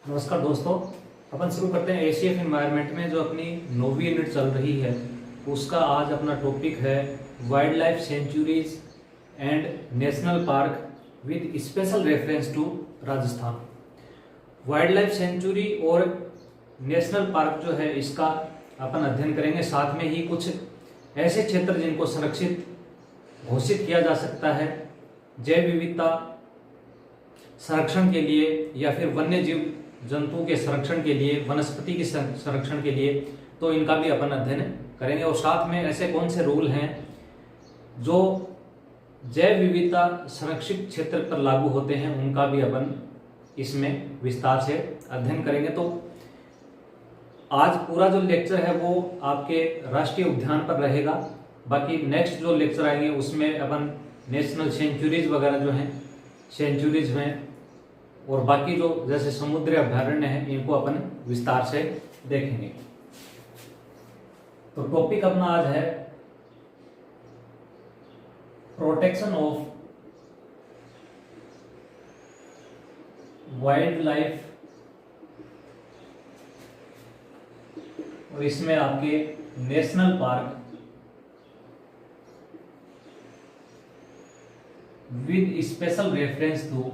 नमस्कार दोस्तों। अपन शुरू करते हैं एसीएफ एनवायरनमेंट में जो अपनी 9वीं यूनिट चल रही है उसका आज अपना टॉपिक है wildlife sanctuaries and national park with special reference to Rajasthan. Wildlife sanctuary और नेशनल पार्क जो है इसका अपन अध्ययन करेंगे, साथ में ही कुछ ऐसे क्षेत्र जिनको संरक्षित घोषित किया जा सकता है जैव विविधता संरक्षण के लिए या फिर वन्य जीव जंतु के संरक्षण के लिए, वनस्पति के संरक्षण के लिए, तो इनका भी अपन अध्ययन करेंगे। और साथ में ऐसे कौन से रूल हैं जो जैव विविधता संरक्षित क्षेत्र पर लागू होते हैं उनका भी अपन इसमें विस्तार से अध्ययन करेंगे। तो आज पूरा जो लेक्चर है वो आपके राष्ट्रीय उद्यान पर रहेगा। बाकी नेक्स्ट जो लेक्चर आएंगे उसमें अपन नेशनल सेंचुरीज वगैरह जो हैं सेंचुरीज में और बाकी जो जैसे समुद्री अभयारण्य है इनको अपन विस्तार से देखेंगे। तो टॉपिक अपना आज है प्रोटेक्शन ऑफ वाइल्ड लाइफ, और इसमें आपके national park with special reference to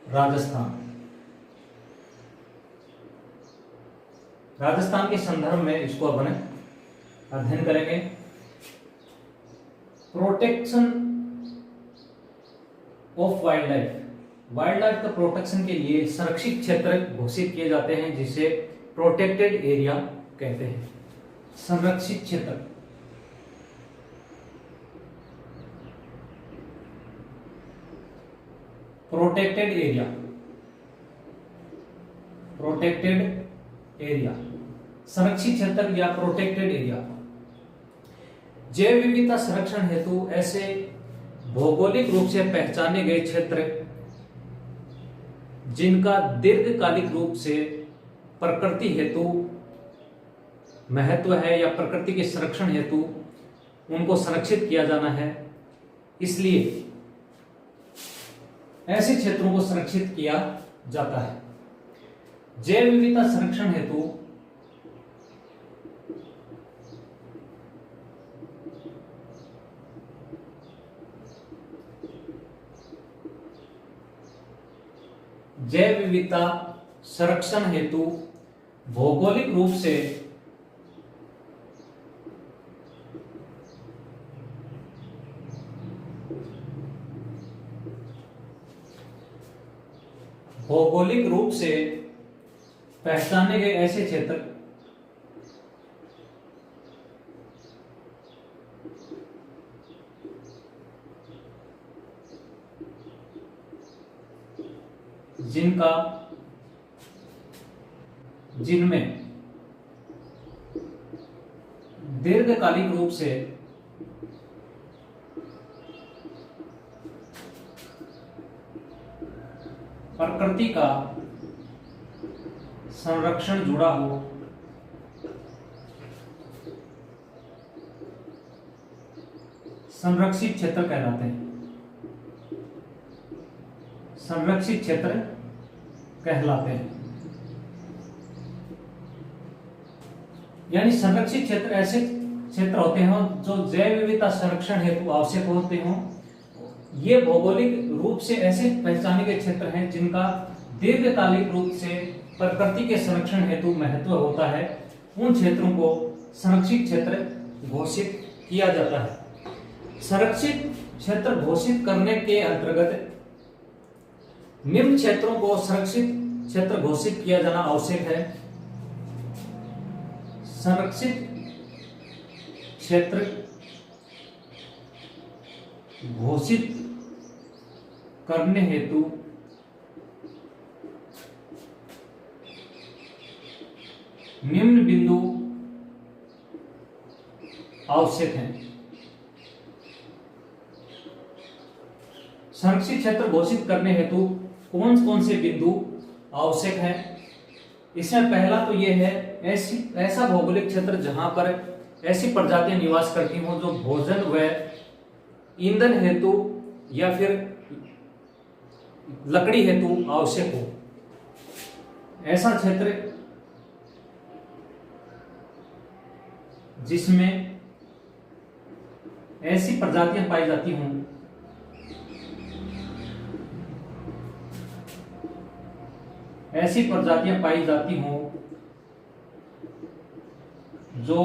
Rajasthan. Rajasthan के संदर्भ में इसको अपन अध्ययन करेंगे। Protection of wildlife, wildlife का प्रोटेक्शन के लिए संरक्षित क्षेत्र घोषित किए जाते हैं जिसे प्रोटेक्टेड एरिया कहते हैं। संरक्षित क्षेत्र, प्रोटेक्टेड एरिया, प्रोटेक्टेड एरिया, संरक्षित क्षेत्र या प्रोटेक्टेड एरिया। जैव विविधता संरक्षण हेतु ऐसे भौगोलिक रूप से पहचाने गए क्षेत्र जिनका दीर्घकालिक रूप से प्रकृति हेतु महत्व है या प्रकृति के संरक्षण हेतु उनको संरक्षित किया जाना है, इसलिए ऐसे क्षेत्रों को संरक्षित किया जाता है। जैव विविधता संरक्षण हेतु जैव विविधता संरक्षण हेतु भौगोलिक रूप से पहचाने गए ऐसे क्षेत्र जिनमें दीर्घकालिक रूप से प्रकृति का संरक्षण जुड़ा हो, संरक्षित क्षेत्र कहलाते हैं। संरक्षित क्षेत्र कहलाते हैं। यानी संरक्षित क्षेत्र ऐसे क्षेत्र होते हैं जो जैव विविधता संरक्षण हेतु आवश्यक होते हों। ये भौगोलिक रूप से ऐसे पहचाने गए क्षेत्र हैं जिनका दीर्घकालिक रूप से प्रकृति के संरक्षण हेतु महत्व होता है। उन क्षेत्रों को संरक्षित क्षेत्र घोषित किया जाता है। संरक्षित क्षेत्र घोषित करने के अंतर्गत निम्न क्षेत्रों को संरक्षित क्षेत्र घोषित किया जाना आवश्यक है। संरक्षित क्षेत्र घोषित करने हेतु निम्न बिंदु आवश्यक हैं। संरक्षित क्षेत्र घोषित करने हेतु कौन कौन से बिंदु आवश्यक हैं? इसमें पहला तो यह है ऐसा भौगोलिक क्षेत्र जहां पर ऐसी प्रजातियां निवास करती हों जो भोजन व ईंधन हेतु या फिर लकड़ी हेतु आवश्यक हो। ऐसा क्षेत्र जिसमें ऐसी प्रजातियां पाई जाती हों जो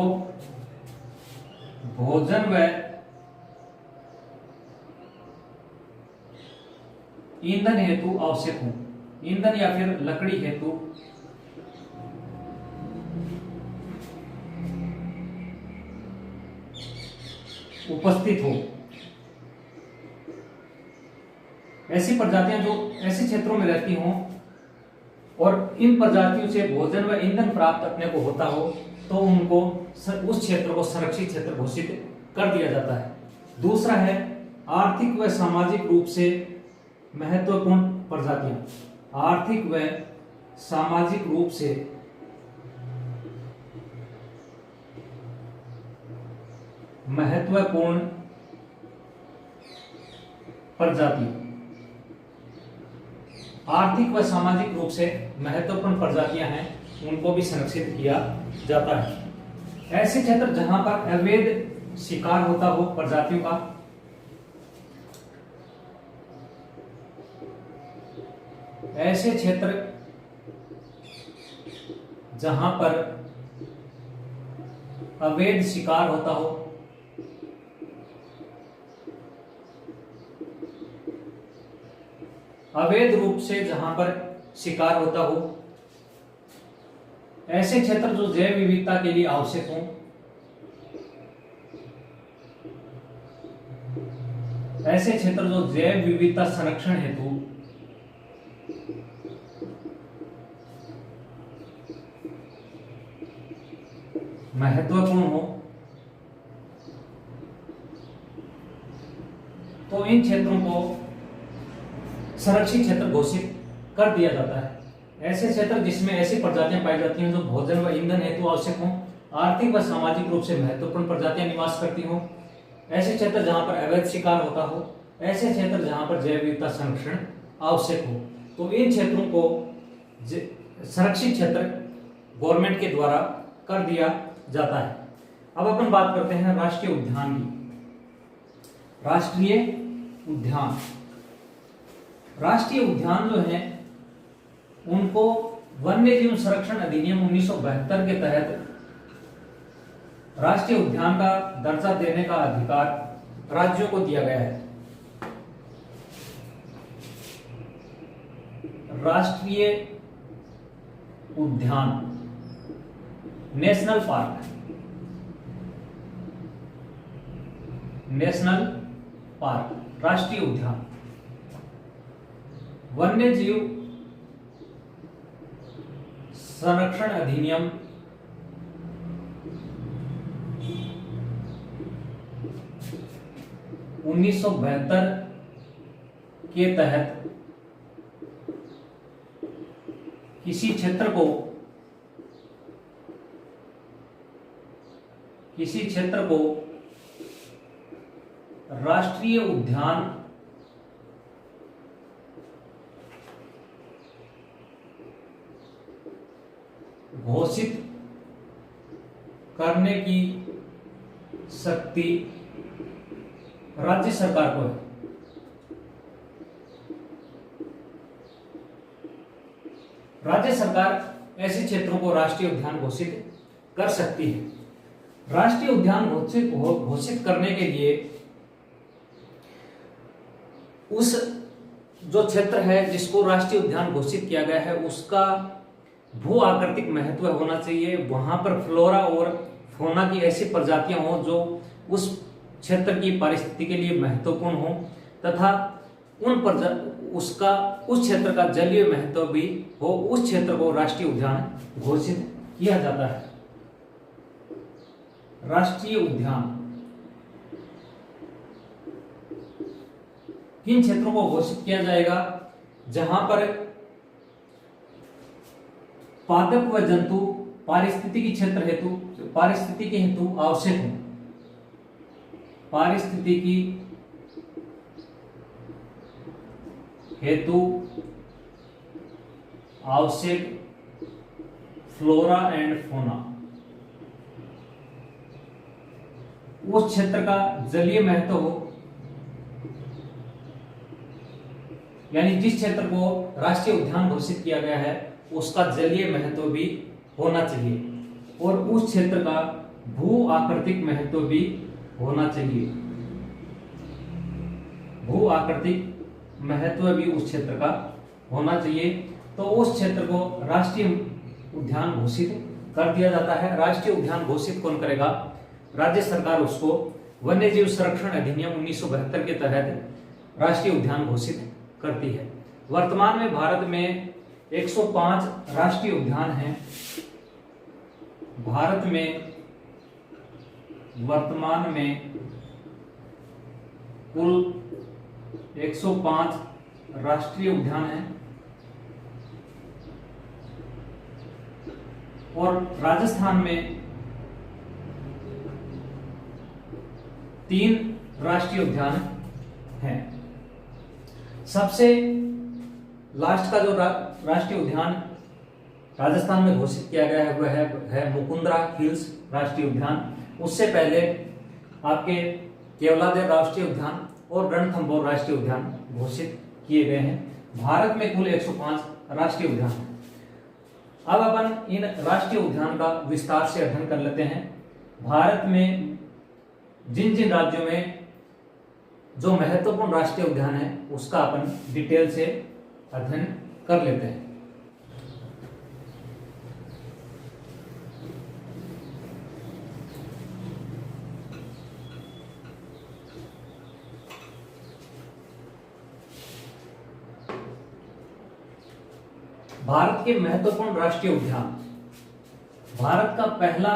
भोजन व ईंधन हेतु आवश्यक हो, ईंधन या फिर लकड़ी हेतु उपस्थित हो। ऐसी प्रजातियां जो ऐसे क्षेत्रों में रहती हों और इन प्रजातियों से भोजन व ईंधन प्राप्त अपने को होता हो तो उनको उस क्षेत्र को संरक्षित क्षेत्र घोषित कर दिया जाता है। दूसरा है आर्थिक व सामाजिक रूप से महत्वपूर्ण प्रजातियां। आर्थिक व सामाजिक रूप से महत्वपूर्ण प्रजाति, आर्थिक व सामाजिक रूप से महत्वपूर्ण प्रजातियां हैं, उनको भी संरक्षित किया जाता है। ऐसे क्षेत्र जहां पर अवैध शिकार होता हो प्रजातियों का, ऐसे क्षेत्र जहां पर अवैध शिकार होता हो, अवैध रूप से जहां पर शिकार होता हो, ऐसे क्षेत्र जो जैव विविधता के लिए आवश्यक हो, ऐसे क्षेत्र जो जैव विविधता संरक्षण हेतु महत्वपूर्ण हो, तो इन क्षेत्रों को संरक्षित क्षेत्र घोषित कर दिया जाता है। ऐसे क्षेत्र जिसमें ऐसी प्रजातियां पाई जाती हैं जो भोजन व ईंधन हेतु आवश्यक हों, आर्थिक व सामाजिक रूप से महत्वपूर्ण प्रजातियां निवास करती हों, ऐसे क्षेत्र जहां पर अवैध शिकार होता हो, ऐसे क्षेत्र जहां पर जैव विविधता संरक्षण आवश्यक हो, तो इन क्षेत्रों को संरक्षित क्षेत्र गवर्नमेंट के द्वारा कर दिया जाता है। अब अपन बात करते हैं राष्ट्रीय उद्यान की। राष्ट्रीय उद्यान, राष्ट्रीय उद्यान जो है उनको वन्य जीव संरक्षण अधिनियम 1972 के तहत राष्ट्रीय उद्यान का दर्जा देने का अधिकार राज्यों को दिया गया है। राष्ट्रीय उद्यान, नेशनल पार्क, नेशनल पार्क, राष्ट्रीय उद्यान, वन्य जीव संरक्षण अधिनियम 1972 के तहत किसी क्षेत्र को राष्ट्रीय उद्यान घोषित करने की शक्ति राज्य सरकार को है। राज्य सरकार ऐसे क्षेत्रों को राष्ट्रीय उद्यान घोषित कर सकती है। राष्ट्रीय उद्यान घोषित करने के लिए उस जो क्षेत्र है जिसको राष्ट्रीय उद्यान घोषित किया गया है उसका भू आकृतिक महत्व होना चाहिए। वहां पर फ्लोरा और फौना की ऐसी प्रजातियां हो जो उस क्षेत्र की पारिस्थितिकी के लिए महत्वपूर्ण हो तथा उस क्षेत्र का जलीय महत्व भी हो, उस क्षेत्र को राष्ट्रीय उद्यान घोषित किया जाता है। राष्ट्रीय उद्यान किन क्षेत्रों को घोषित किया जाएगा? जहां पर पादप व जंतु पारिस्थितिकी क्षेत्र हेतु, पारिस्थितिकी हेतु आवश्यक हो, पारिस्थितिकी हेतु आवश्यक फ्लोरा एंड फौना, उस क्षेत्र का जलीय महत्व हो, यानी जिस क्षेत्र को राष्ट्रीय उद्यान घोषित किया गया है उसका जलीय महत्व भी होना चाहिए और उस क्षेत्र का भू आकृतिक महत्व भी होना चाहिए, भू आकृतिक महत्व भी उस क्षेत्र का होना चाहिए। तो उस क्षेत्र को राष्ट्रीय उद्यान घोषित कर दिया जाता है। राष्ट्रीय उद्यान घोषित कौन करेगा? राज्य सरकार उसको वन्य जीव संरक्षण अधिनियम 1972 के तहत राष्ट्रीय उद्यान घोषित करती है। वर्तमान में भारत में 105 राष्ट्रीय उद्यान हैं। भारत में वर्तमान में कुल 105 राष्ट्रीय उद्यान हैं और राजस्थान में 3 राष्ट्रीय उद्यान हैं। सबसे लास्ट का जो राष्ट्रीय उद्यान राजस्थान में घोषित किया गया है वह है मुकुंदरा हिल्स राष्ट्रीय उद्यान। उससे पहले आपके केवलादेव राष्ट्रीय उद्यान और रणथंभौर राष्ट्रीय उद्यान घोषित किए गए हैं। भारत में कुल 105 राष्ट्रीय उद्यान हैं। अब अपन इन राष्ट्रीय उद्यान का विस्तार से अध्ययन कर लेते हैं। भारत में जिन जिन राज्यों में जो महत्वपूर्ण राष्ट्रीय उद्यान है उसका अपन डिटेल से अध्ययन कर लेते हैं। भारत के महत्वपूर्ण राष्ट्रीय उद्यान। भारत का पहला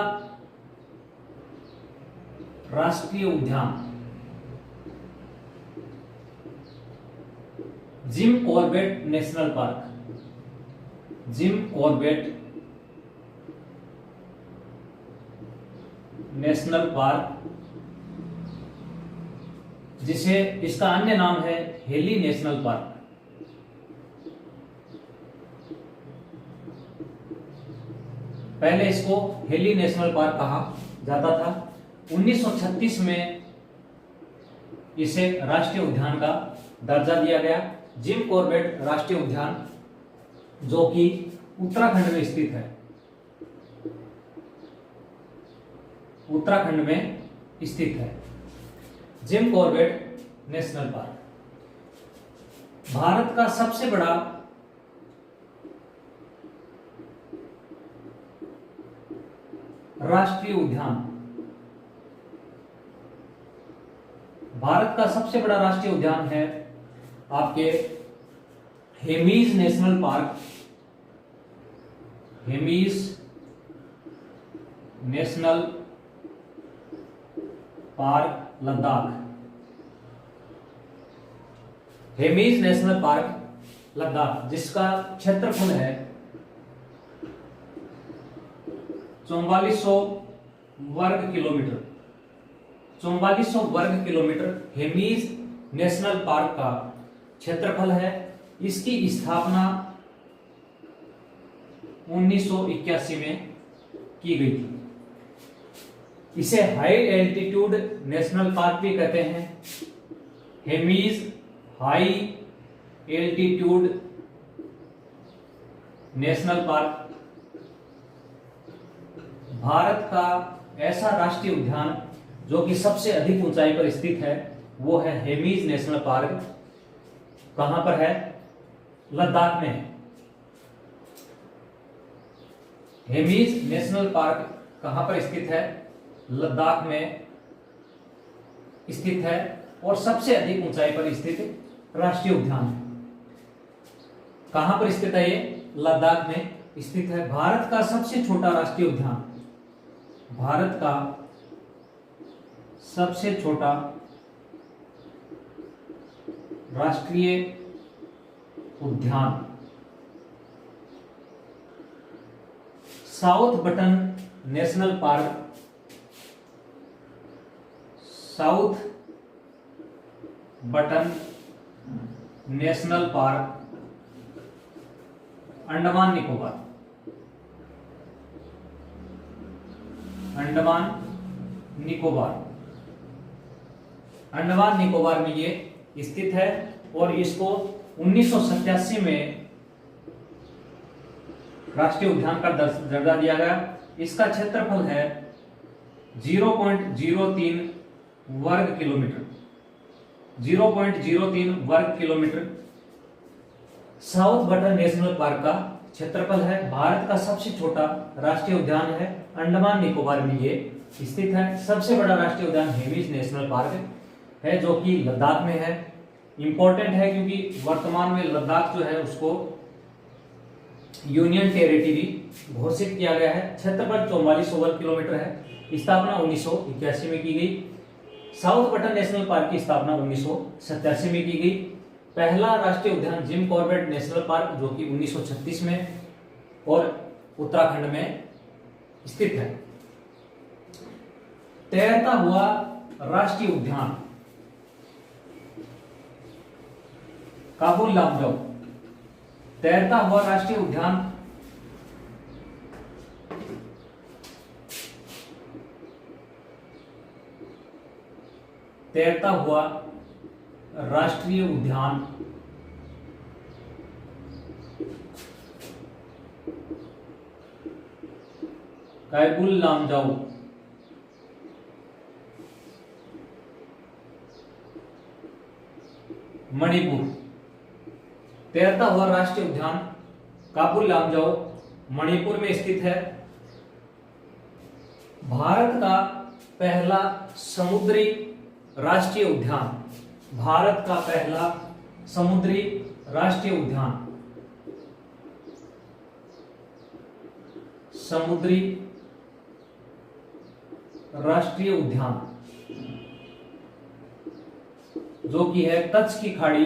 राष्ट्रीय उद्यान Jim Corbett national park, Jim Corbett national park, जिसे इसका अन्य नाम है हेली नेशनल पार्क। पहले इसको हेली नेशनल पार्क कहा जाता था। 1936 में इसे राष्ट्रीय उद्यान का दर्जा दिया गया। जिम कॉर्बेट राष्ट्रीय उद्यान जो कि उत्तराखंड में स्थित है, उत्तराखंड में स्थित है Jim Corbett national park. Bharat का सबसे बड़ा राष्ट्रीय उद्यान, भारत का सबसे बड़ा राष्ट्रीय उद्यान है आपके Hemis national park, Hemis national park Ladakh, Hemis national park Ladakh, जिसका क्षेत्रफल है 4400 वर्ग किलोमीटर। 4400 वर्ग किलोमीटर हेमीज नेशनल पार्क का क्षेत्रफल है। इसकी स्थापना 1981 में की गई थी। इसे हाई एल्टीट्यूड नेशनल पार्क भी कहते हैं। Hemis high altitude national park Bharat का ऐसा राष्ट्रीय उद्यान जो कि सबसे अधिक ऊंचाई पर स्थित है वो है हेमीज नेशनल पार्क। कहां पर है? लद्दाख में। हेमीज नेशनल पार्क कहां पर स्थित है? लद्दाख में स्थित है और सबसे अधिक ऊंचाई पर स्थित राष्ट्रीय उद्यान है। कहां पर स्थित है ये? लद्दाख में स्थित है। भारत का सबसे छोटा राष्ट्रीय उद्यान, भारत का सबसे छोटा राष्ट्रीय उद्यान south button national park, south button national park, Andaman Nicobar, Andaman Nicobar, Andaman Nicobar में ये स्थित है और इसको 1987 में राष्ट्रीय उद्यान का दर्जा दिया गया। इसका क्षेत्रफल है 0.03 वर्ग किलोमीटर, 0.03 वर्ग kilometre south button national park का क्षेत्रफल है। भारत का सबसे छोटा राष्ट्रीय उद्यान है, अंडमान निकोबार में ये स्थित है। सबसे बड़ा राष्ट्रीय उद्यान हेमिस नेशनल पार्क है जो कि लद्दाख में है। इंपॉर्टेंट है क्योंकि वर्तमान में लद्दाख जो है उसको यूनियन टेरिटरी घोषित किया गया है। क्षेत्रफल 4400 वर्ग किलोमीटर है। स्थापना 1981 में की गई। साउथ बटन नेशनल पार्क की स्थापना 1987 में की गई। पहला राष्ट्रीय उद्यान जिम कॉर्बेट नेशनल पार्क जो कि 1936 में और उत्तराखंड में स्थित है। तैरता हुआ राष्ट्रीय उद्यान काबुल लामजाओ, तैरता हुआ राष्ट्रीय उद्यान तैरता हुआ राष्ट्रीय उद्यान काबुल लामजाओ, मणिपुर। तैरता हुआ राष्ट्रीय उद्यान काबुल लामजाओ मणिपुर में स्थित है। भारत का पहला समुद्री राष्ट्रीय उद्यान, भारत का पहला समुद्री राष्ट्रीय उद्यान, समुद्री राष्ट्रीय उद्यान जो कि है कच्छ की खाड़ी,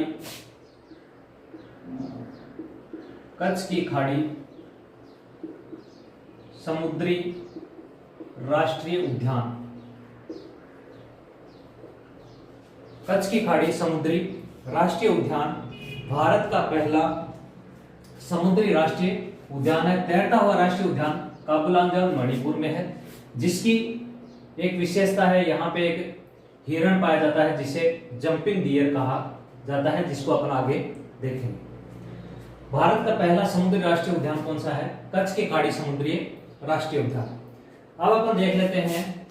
कच्छ की खाड़ी समुद्री राष्ट्रीय उद्यान, कच्छ की खाड़ी समुद्री राष्ट्रीय उद्यान भारत का पहला समुद्री राष्ट्रीय उद्यान है। तैरता हुआ राष्ट्रीय उद्यान काबुल लामजाओ मणिपुर में है, जिसकी एक विशेषता है, यहाँ पे एक हिरण पाया जाता है जिसे जंपिंग डियर कहा जाता है, जिसको अपन आगे देखेंगे। भारत का पहला समुद्री राष्ट्रीय उद्यान कौन सा है? कच्छ की खाड़ी समुद्री राष्ट्रीय उद्यान। अब अपन देख लेते हैं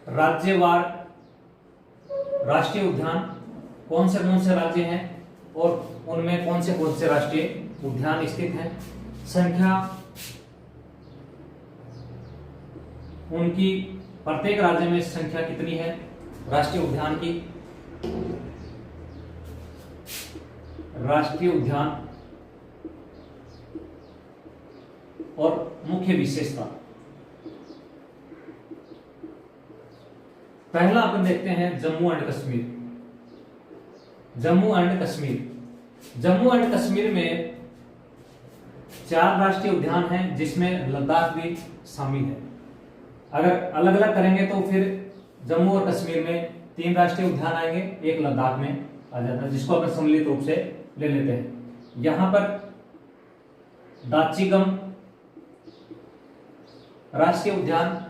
राज्यवार राष्ट्रीय उद्यान कौन से राज्य हैं और उनमें कौन से राष्ट्रीय उद्यान स्थित हैं, संख्या उनकी प्रत्येक राज्य में संख्या कितनी है राष्ट्रीय उद्यान की। राष्ट्रीय उद्यान और मुख्य विशेषता। पहला अपन देखते हैं Jammu and Kashmir. Jammu and Kashmir, Jammu and Kashmir में 4 राष्ट्रीय उद्यान हैं जिसमें लद्दाख भी शामिल है। अगर अलग अलग करेंगे तो फिर जम्मू और कश्मीर में 3 राष्ट्रीय उद्यान आएंगे, एक लद्दाख में आ जाता है, जिसको अपन सम्मिलित रूप से ले लेते हैं। यहां पर दाचिगम राष्ट्रीय उद्यान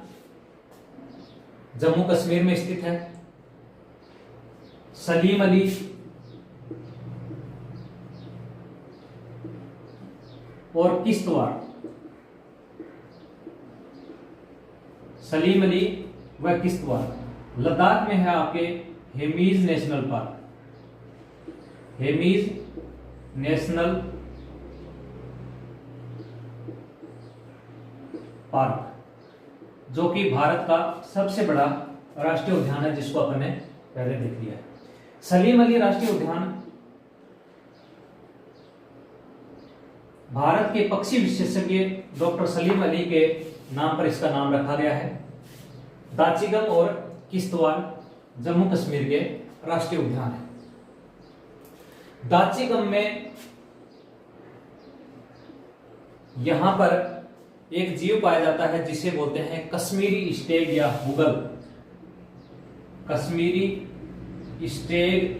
जम्मू कश्मीर में स्थित है। सलीम अली और किश्तवाड़, सलीम अली व किश्तवाड़। लद्दाख में है आपके Hemis national park, Hemis national park जो कि भारत का सबसे बड़ा राष्ट्रीय उद्यान है, जिसको अपन ने पहले देख लिया है। सलीम अली राष्ट्रीय उद्यान भारत के पक्षी विशेषज्ञ डॉक्टर सलीम अली के नाम पर इसका नाम रखा गया है। दाचिगम और किश्तवाड़ जम्मू कश्मीर के राष्ट्रीय उद्यान है। दाचिगम में यहां पर एक जीव पाया जाता है जिसे बोलते हैं कश्मीरी स्टेग या हुगल। कश्मीरी स्टेग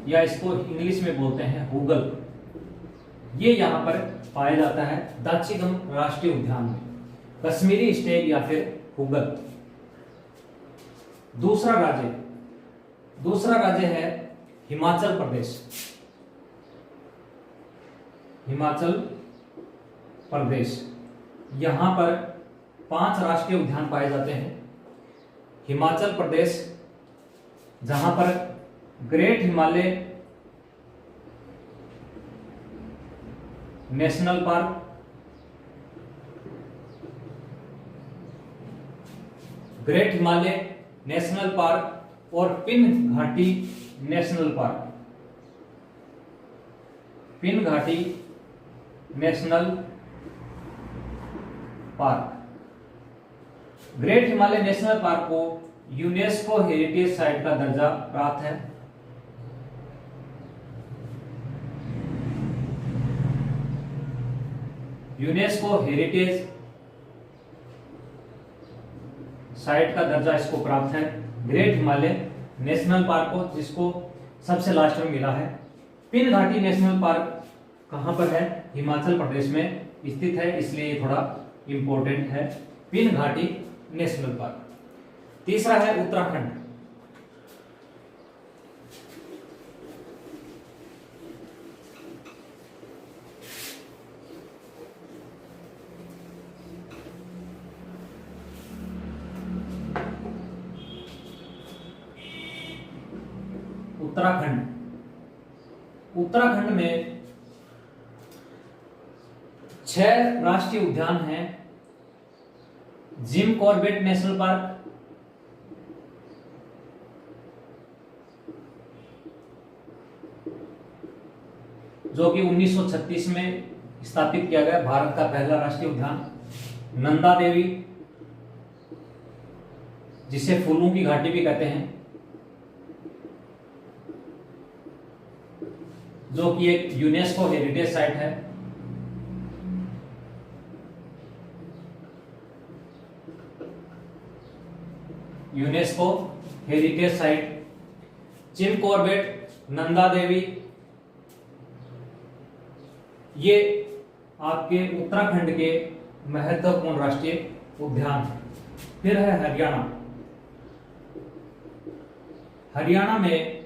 या इसको इंग्लिश में बोलते हैं हुगल। ये यहां पर पाया जाता है दाक्षिगम राष्ट्रीय उद्यान में, कश्मीरी स्टेग या फिर हुगल। दूसरा राज्य है हिमाचल प्रदेश। हिमाचल प्रदेश, यहां पर 5 राष्ट्रीय उद्यान पाए जाते हैं। हिमाचल प्रदेश, जहां पर great Himalaya national park, great Himalaya national park और पिन घाटी नेशनल पार्क, पिन घाटी national park. Great Himalaya national park को यूनेस्को हेरिटेज साइट का दर्जा प्राप्त है। यूनेस्को हेरिटेज साइट का दर्जा इसको प्राप्त है, ग्रेट हिमालय नेशनल पार्क को, जिसको सबसे लास्ट में मिला है। पिन घाटी नेशनल पार्क कहां पर है? हिमाचल प्रदेश में स्थित है, इसलिए ये थोड़ा इंपॉर्टेंट है, पिन घाटी नेशनल पार्क। तीसरा है उत्तराखंड। उत्तराखंड में 6 राष्ट्रीय उद्यान हैं। जिम कॉर्बेट नेशनल पार्क, जो कि 1936 में स्थापित किया गया, भारत का पहला राष्ट्रीय उद्यान। नंदा देवी, जिसे फूलों की घाटी भी कहते हैं, जो कि एक यूनेस्को हेरिटेज साइट है। UNESCO heritage site, Jim Corbett, Nanda Devi, ये आपके उत्तराखंड के महत्वपूर्ण राष्ट्रीय उद्यान हैं। फिर है हरियाणा। हरियाणा में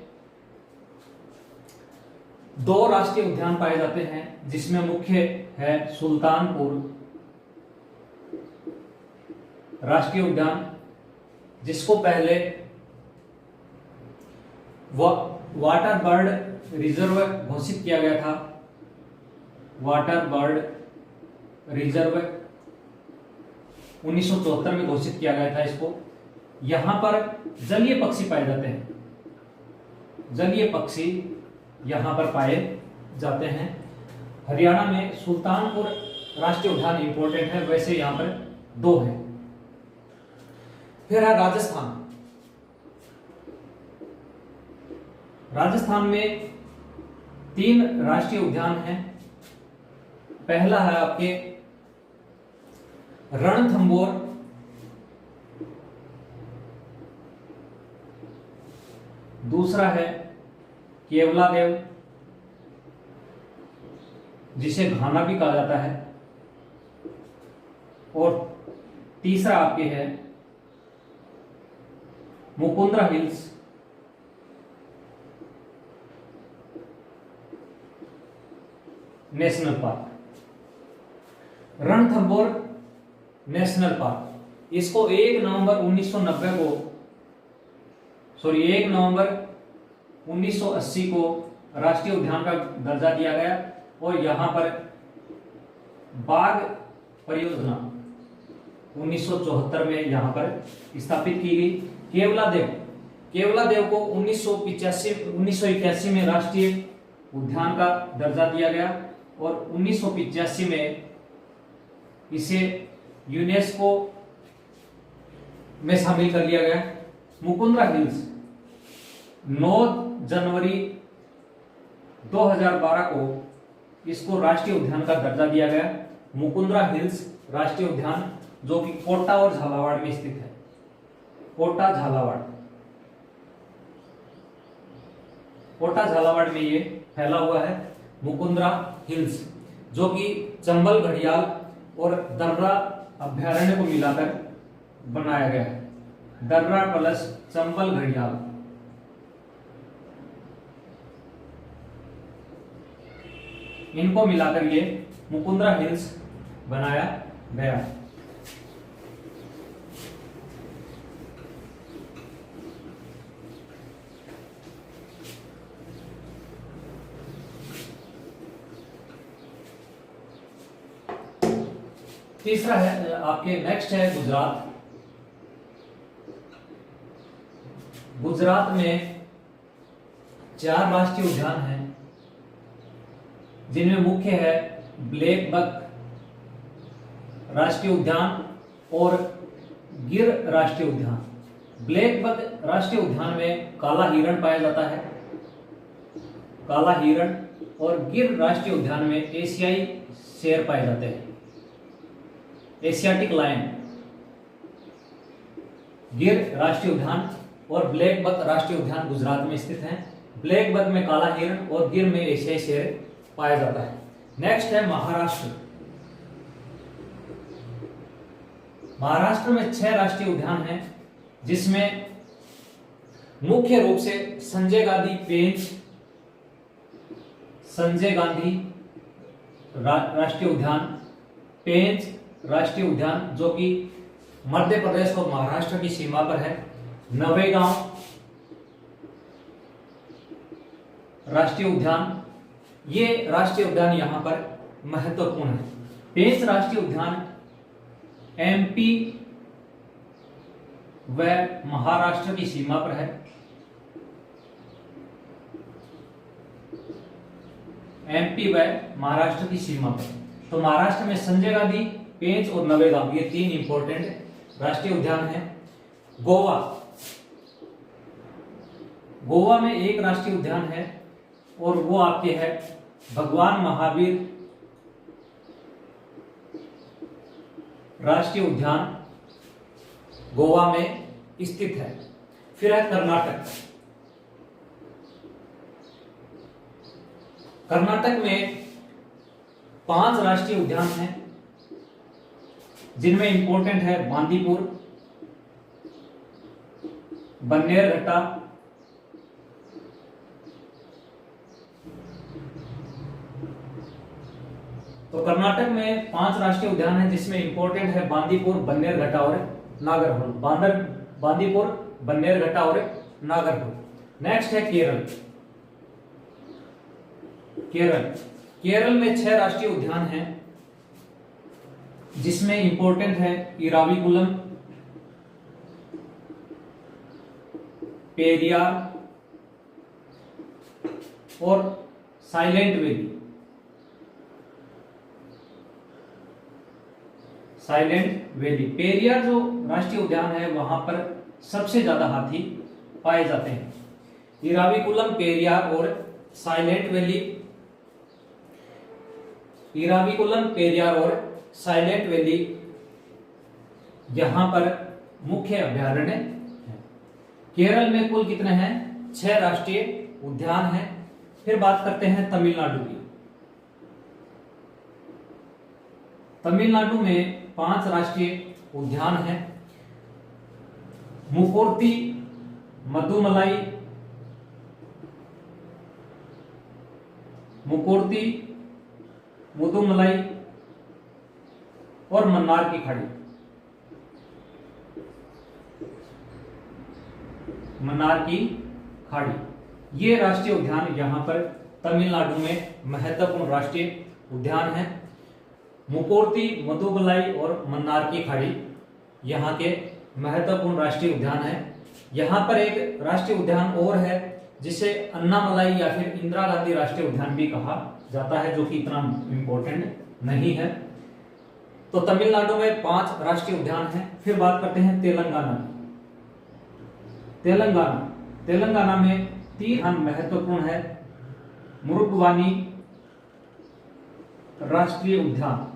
2 राष्ट्रीय उद्यान पाए जाते हैं, जिसमें मुख्य है सुल्तानपुर राष्ट्रीय उद्यान, जिसको पहले वाटर बर्ड रिजर्व घोषित किया गया था। वाटर बर्ड रिजर्व 1974 में घोषित किया गया था इसको। यहां पर जलीय पक्षी पाए जाते हैं, जलीय पक्षी यहां पर पाए जाते हैं। हरियाणा में सुल्तानपुर राष्ट्रीय उद्यान इंपॉर्टेंट है, वैसे यहां पर 2 हैं। फिर है राजस्थान। राजस्थान में 3 राष्ट्रीय उद्यान हैं। पहला है आपके रणथंभौर, दूसरा है केवलादेव, जिसे घाना भी कहा जाता है, और तीसरा आपके है Mukundra hills national park. Ranthambore national park, इसको 1 नवंबर 1980 को राष्ट्रीय उद्यान का दर्जा दिया गया, और यहां पर बाघ परियोजना 1974 में यहां पर स्थापित की गई। केवलादेव को 1981 में राष्ट्रीय उद्यान का दर्जा दिया गया, और 1985 में इसे यूनेस्को में शामिल कर लिया गया। मुकुंद्रा हिल्स 9 जनवरी 2012 को इसको राष्ट्रीय उद्यान का दर्जा दिया गया। मुकुंदरा हिल्स राष्ट्रीय उद्यान जो कि कोटा और झालावाड़ में स्थित है। कोटा झालावाड़ में ये फैला हुआ है। मुकुंदरा हिल्स जो कि चंबल घड़ियाल और दर्रा अभ्यारण्य को मिलाकर बनाया गया है। दर्रा प्लस चंबल घड़ियाल। इनको मिलाकर ये मुकुंदरा हिल्स बनाया गया है। तीसरा है आपके नेक्स्ट है गुजरात। गुजरात में 4 राष्ट्रीय उद्यान हैं, जिनमें मुख्य है ब्लैक बक राष्ट्रीय उद्यान और गिर राष्ट्रीय उद्यान। ब्लैक बक राष्ट्रीय उद्यान में काला हिरण पाया जाता है, काला हिरण, और गिर राष्ट्रीय उद्यान में एशियाई शेर पाए जाते हैं, एशियाटिक लायन। गिर राष्ट्रीय उद्यान और ब्लैक बक राष्ट्रीय उद्यान गुजरात में स्थित हैं। ब्लैक बक में काला हिरण और गिर में एशियाई शेर पाया जाता है। नेक्स्ट है महाराष्ट्र। महाराष्ट्र में 6 राष्ट्रीय उद्यान हैं, जिसमें मुख्य रूप से संजय गांधी पेंच, संजय गांधी राष्ट्रीय उद्यान, पेंच राष्ट्रीय उद्यान जो कि मध्य प्रदेश और महाराष्ट्र की सीमा पर है, नवेगांव राष्ट्रीय उद्यान, ये राष्ट्रीय उद्यान यहां पर महत्वपूर्ण है। पेंच राष्ट्रीय उद्यान एमपी व महाराष्ट्र की सीमा पर है। एमपी व महाराष्ट्र की सीमा पर। तो महाराष्ट्र में संजय गांधी, पेंच और नवेगांव ये 3 इंपॉर्टेंट राष्ट्रीय उद्यान हैं। गोवा में 1 राष्ट्रीय उद्यान है और वो आपके है भगवान महावीर राष्ट्रीय उद्यान, गोवा में स्थित है। फिर है कर्नाटक। कर्नाटक में 5 राष्ट्रीय उद्यान हैं, जिनमें इंपॉर्टेंट है बांदीपुर, बन्नेरघट्टा, तो कर्नाटक में 5 राष्ट्रीय उद्यान हैं, जिसमें इंपॉर्टेंट है बांदीपुर, बन्नेरघट्टा और नागरहोल। बांदीपुर, बन्नेरघट्टा और नागरहोल। नेक्स्ट है केरल। केरल में 6 राष्ट्रीय उद्यान हैं, जिसमें इंपॉर्टेंट है इराविकुलम, पेरियार और साइलेंट वैली। पेरियार जो राष्ट्रीय उद्यान है वहां पर सबसे ज्यादा हाथी पाए जाते हैं। इराविकुलम, पेरियार और साइलेंट वैली, इराविकुलम, पेरियार और साइलेंट वैली यहां पर मुख्य अभ्यारण्य है। केरल में कुल कितने हैं? 6 राष्ट्रीय उद्यान हैं। फिर बात करते हैं तमिलनाडु की। तमिलनाडु में 5 राष्ट्रीय उद्यान हैं। मुकोर्ती, मदुमलाई, मुदुमलाई और मन्नार की खाड़ी। ये राष्ट्रीय उद्यान यहां पर तमिलनाडु में महत्वपूर्ण राष्ट्रीय उद्यान है। मुकोर्ती, मदुमलाई और मन्नार की खाड़ी यहाँ के महत्वपूर्ण राष्ट्रीय उद्यान है। यहाँ पर एक राष्ट्रीय उद्यान और है जिसे अन्नामलाई या फिर इंदिरा गांधी राष्ट्रीय उद्यान भी कहा जाता है, जो कि इतना इम्पोर्टेंट नहीं है। तो तमिलनाडु में 5 राष्ट्रीय उद्यान हैं। फिर बात करते हैं तेलंगाना की। तेलंगाना में 3 महत्वपूर्ण है। मुरुगवानी, राष्ट्रीय उद्यान,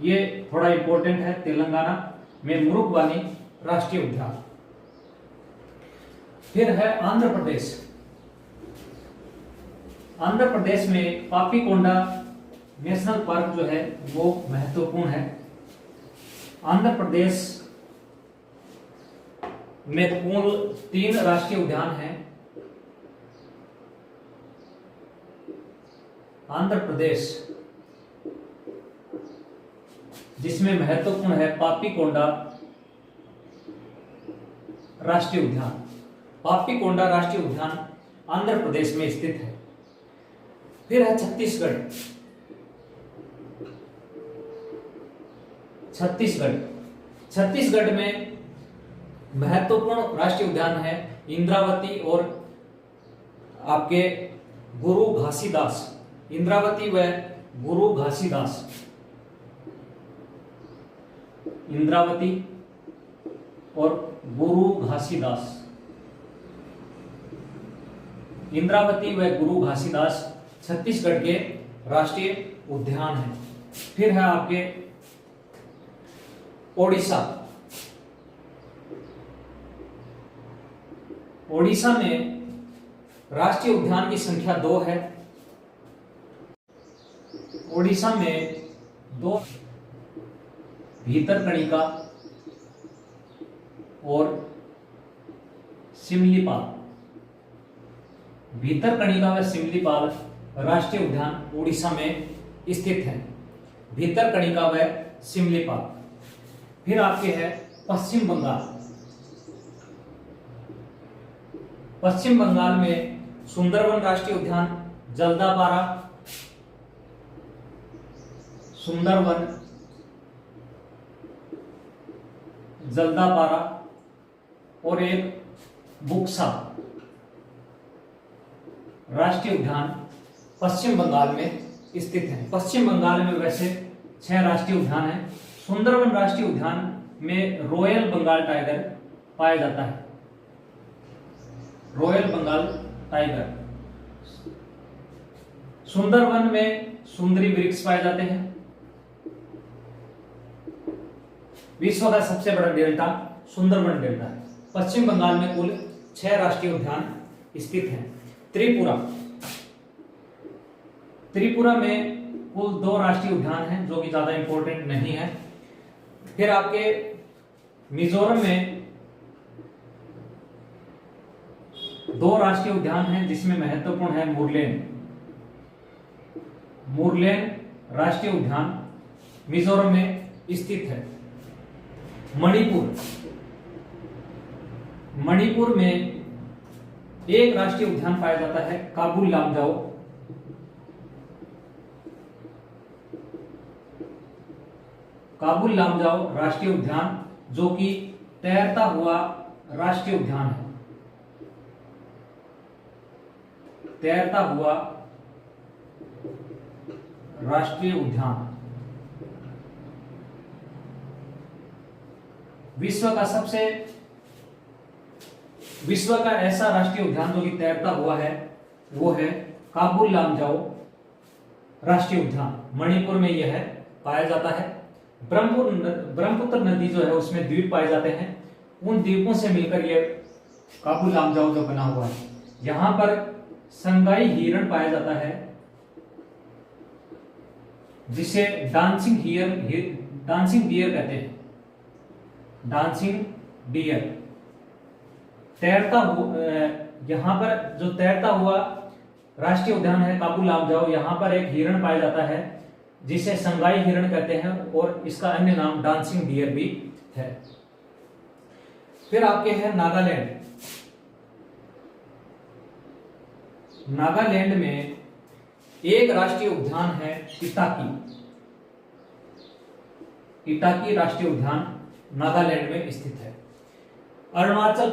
ये थोड़ा इंपॉर्टेंट है, तेलंगाना में मुरुगवानी राष्ट्रीय उद्यान। फिर है आंध्र प्रदेश। आंध्र प्रदेश में पापीकोंडा नेशनल पार्क जो है वो महत्वपूर्ण है। आंध्र प्रदेश में कुल 3 राष्ट्रीय उद्यान हैं। आंध्र प्रदेश जिसमें महत्वपूर्ण है पापीकोंडा राष्ट्रीय उद्यान। पापीकोंडा राष्ट्रीय उद्यान आंध्र प्रदेश में स्थित है। फिर है छत्तीसगढ़। छत्तीसगढ़ में महत्वपूर्ण राष्ट्रीय उद्यान है इंद्रावती और आपके गुरु घासीदास। इंद्रावती व गुरु घासीदास। इंद्रावती और गुरु घासीदास। इंद्रावती व गुरु घासीदास छत्तीसगढ़ के राष्ट्रीय उद्यान हैं। फिर है आपके ओडिशा। ओडिशा में राष्ट्रीय उद्यान की संख्या 2 है। ओडिशा में 2 भीतरकनिका और सिमलीपाल। भीतरकनिका व सिमलीपाल राष्ट्रीय उद्यान ओडिशा में स्थित है। भीतरकनिका व सिमलीपाल। फिर आपके है पश्चिम बंगाल। पश्चिम बंगाल में सुंदरवन राष्ट्रीय उद्यान, जल्दापारा, सुंदरवन, जल्दापारा और एक बुक्सा राष्ट्रीय उद्यान पश्चिम बंगाल में स्थित है। पश्चिम बंगाल में वैसे 6 राष्ट्रीय उद्यान हैं। सुंदरवन राष्ट्रीय उद्यान में रॉयल बंगाल टाइगर पाया जाता है। Royal Bengal tiger. सुंदरवन में सुंदरी वृक्ष पाए जाते हैं। विश्व का सबसे बड़ा डेल्टा सुंदरवन डेल्टा है। पश्चिम बंगाल में कुल 6 राष्ट्रीय उद्यान स्थित हैं। त्रिपुरा में कुल 2 राष्ट्रीय उद्यान हैं जो कि ज्यादा इंपॉर्टेंट नहीं है। फिर आपके मिजोरम में 2 राष्ट्रीय उद्यान हैं जिसमें महत्वपूर्ण है मुरलेन राष्ट्रीय उद्यान मिजोरम में स्थित है। मणिपुर में 1 राष्ट्रीय उद्यान पाया जाता है, काबुल लामजाओ। काबुल लामजाओ राष्ट्रीय उद्यान जो कि तैरता हुआ राष्ट्रीय उद्यान है। तैरता हुआ राष्ट्रीय उद्यान विश्व का ऐसा राष्ट्रीय उद्यान जो कि तैरता हुआ है वो है काबुल लामजाओ राष्ट्रीय उद्यान। मणिपुर में यह पाया जाता है। ब्रह्मपुत्र नदी जो है उसमें द्वीप पाए जाते हैं। उन द्वीपों से मिलकर यह काबुल लामजाओ जो बना हुआ है। यहां पर संगाई हिरण पाया जाता है जिसे डांसिंग डियर कहते हैं। डांसिंग डियर यहां पर जो तैरता हुआ राष्ट्रीय उद्यान है काबुल लामजाओ, यहां पर एक हिरण पाया जाता है जिसे संगाई हिरण कहते हैं और इसका अन्य नाम डांसिंग डियर भी है। फिर आपके हैं नागालैंड। नागालैंड में 1 राष्ट्रीय उद्यान है इटाकी राष्ट्रीय उद्यान नागालैंड में स्थित है। अरुणाचल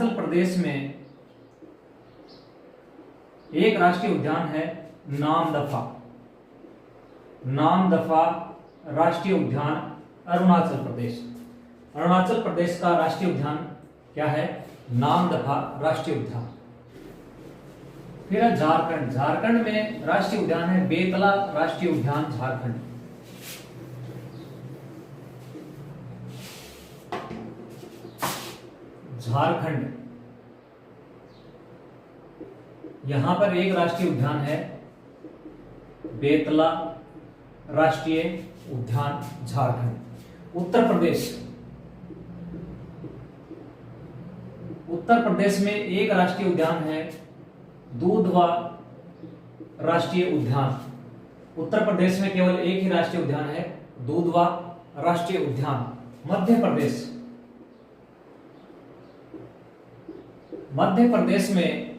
प्रदेश में 1 राष्ट्रीय उद्यान है नामदफा राष्ट्रीय उद्यान अरुणाचल प्रदेश। अरुणाचल प्रदेश का राष्ट्रीय उद्यान क्या है? नामदफा राष्ट्रीय उद्यान। फिर है झारखंड। झारखंड में राष्ट्रीय उद्यान है बेतला राष्ट्रीय उद्यान झारखंड। झारखंड, यहां पर एक राष्ट्रीय उद्यान है बेतला राष्ट्रीय उद्यान झारखंड। उत्तर प्रदेश, उत्तर प्रदेश में एक राष्ट्रीय उद्यान है दूधवा राष्ट्रीय उद्यान। उत्तर प्रदेश में केवल एक ही राष्ट्रीय उद्यान है दूधवा राष्ट्रीय उद्यान। मध्य प्रदेश, मध्य प्रदेश में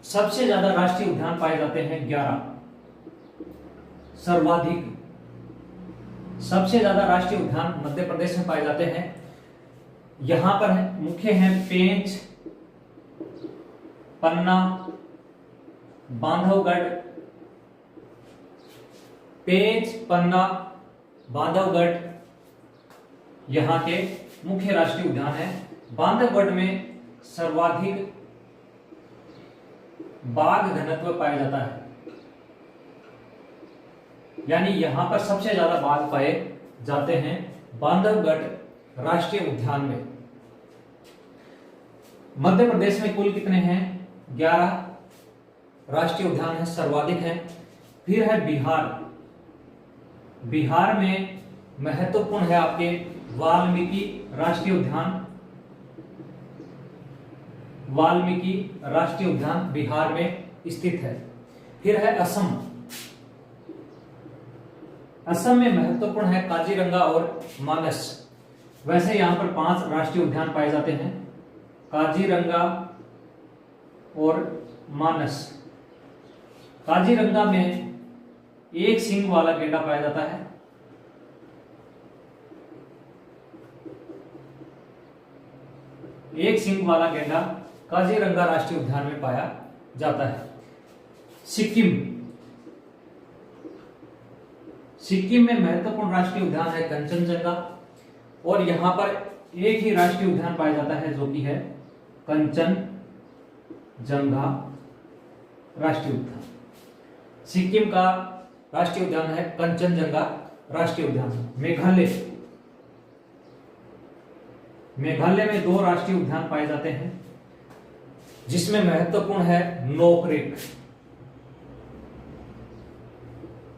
सबसे ज्यादा राष्ट्रीय उद्यान पाए जाते हैं 11, सर्वाधिक सबसे ज्यादा राष्ट्रीय उद्यान मध्य प्रदेश में पाए जाते हैं। यहां पर मुख्य हैं पेंच, पन्ना, बांधवगढ़। पेंच, पन्ना, बांधवगढ़ यहां के मुख्य राष्ट्रीय उद्यान है। बांधवगढ़ में सर्वाधिक बाघ घनत्व पाया जाता है, यानी यहां पर सबसे ज्यादा बाघ पाए जाते हैं बांधवगढ़ राष्ट्रीय उद्यान में। मध्य प्रदेश में कुल कितने हैं? 11 राष्ट्रीय उद्यान है, सर्वाधिक है। फिर है बिहार। बिहार में महत्वपूर्ण है आपके वाल्मीकि राष्ट्रीय उद्यान। वाल्मीकि राष्ट्रीय उद्यान बिहार में स्थित है। फिर है असम। असम में महत्वपूर्ण है काजीरंगा और मानस। वैसे यहां पर 5 राष्ट्रीय उद्यान पाए जाते हैं, काजीरंगा और मानस। काजीरंगा में एक सींग वाला गैंडा पाया जाता है। एक सींग वाला गैंडा काजीरंगा राष्ट्रीय उद्यान में पाया जाता है। सिक्किम। सिक्किम में महत्वपूर्ण राष्ट्रीय उद्यान है कंचनजंगा, और यहां पर एक ही राष्ट्रीय उद्यान पाया जाता है जो कि है कंचनजंगा राष्ट्रीय उद्यान। सिक्किम का राष्ट्रीय उद्यान है कंचनजंगा राष्ट्रीय उद्यान। मेघालय। मेघालय में 2 राष्ट्रीय उद्यान पाए जाते हैं, जिसमें महत्वपूर्ण है नोकरेक।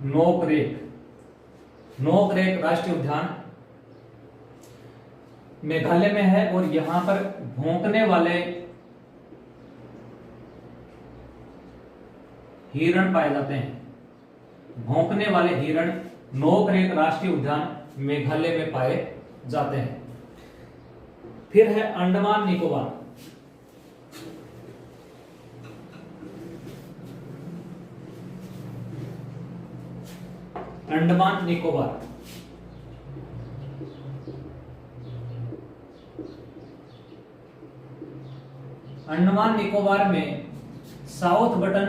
नोकरेक, नोकरेक राष्ट्रीय उद्यान मेघालय में है, और यहां पर भौंकने वाले हिरण पाए जाते हैं। भौंकने वाले हिरण नोकरेक राष्ट्रीय उद्यान मेघालय में पाए जाते हैं। फिर है अंडमान निकोबार। अंडमान निकोबार, अंडमान निकोबार में साउथ बटन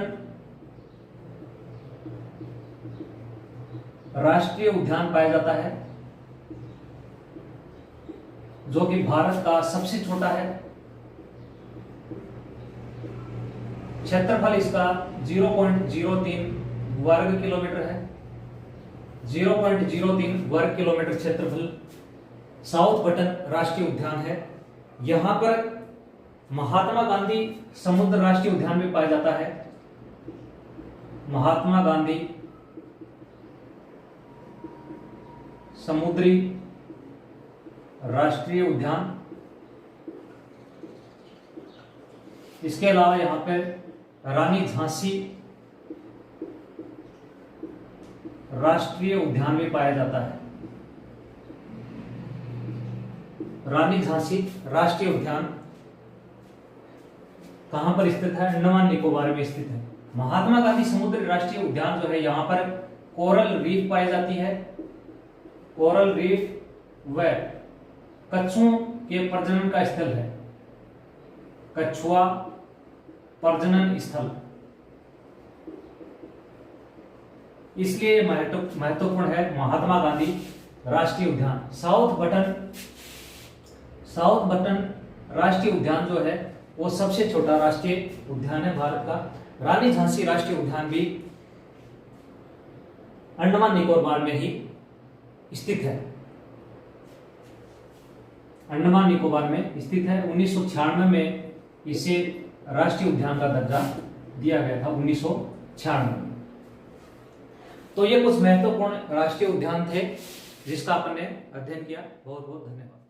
राष्ट्रीय उद्यान पाया जाता है, जो कि भारत का सबसे छोटा है। क्षेत्रफल इसका 0.03 वर्ग किलोमीटर है। 0.03 वर्ग किलोमीटर क्षेत्रफल साउथ बटन राष्ट्रीय उद्यान है। यहां पर महात्मा गांधी समुद्र राष्ट्रीय उद्यान भी पाया जाता है। महात्मा गांधी समुद्री राष्ट्रीय उद्यान। इसके अलावा यहां पर रानी झांसी राष्ट्रीय उद्यान भी पाया जाता है। रानी झांसी राष्ट्रीय उद्यान कहां पर स्थित है? अंडमान निकोबार में स्थित है। महात्मा गांधी समुद्री राष्ट्रीय उद्यान जो है, यहां पर कोरल रीफ पाई जाती है। कोरल रीफ व कछुओं के प्रजनन का स्थल है। कछुआ प्रजनन स्थल, इसलिए महत्वपूर्ण है महात्मा गांधी राष्ट्रीय उद्यान। साउथ बटन राष्ट्रीय उद्यान जो है, वो सबसे छोटा राष्ट्रीय उद्यान है भारत का। रानी झांसी राष्ट्रीय उद्यान भी अंडमान निकोबार में ही स्थित है, अंडमान निकोबार में स्थित है। 1996 में इसे राष्ट्रीय उद्यान का दर्जा दिया गया था, 1996 में। तो ये कुछ महत्वपूर्ण राष्ट्रीय उद्यान थे जिसका अपन ने अध्ययन किया। बहुत बहुत धन्यवाद।